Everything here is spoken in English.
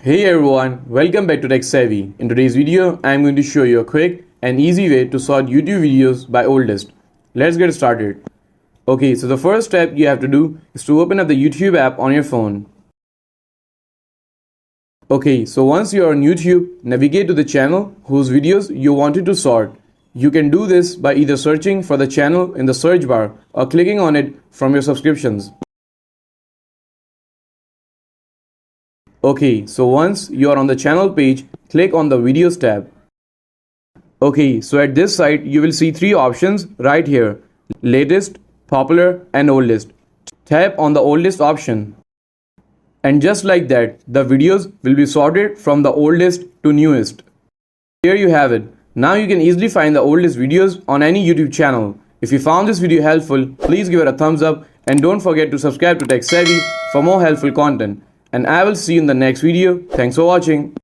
Hey everyone, welcome back to Tech Savvy. In today's video, I am going to show you a quick and easy way to sort YouTube videos by oldest. Let's get started. Okay, so the first step you have to do is to open up the YouTube app on your phone. Okay, so once you are on YouTube, navigate to the channel whose videos you wanted to sort. You can do this by either searching for the channel in the search bar or clicking on it from your subscriptions. Okay, so once you are on the channel page, click on the videos tab. Okay, so at this site you will see three options right here: latest, popular and oldest. Tap on the oldest option. And just like that, the videos will be sorted from the oldest to newest. Here you have it. Now you can easily find the oldest videos on any YouTube channel. If you found this video helpful, please give it a thumbs up and don't forget to subscribe to Tech Savvy for more helpful content. And I will see you in the next video. Thanks for watching.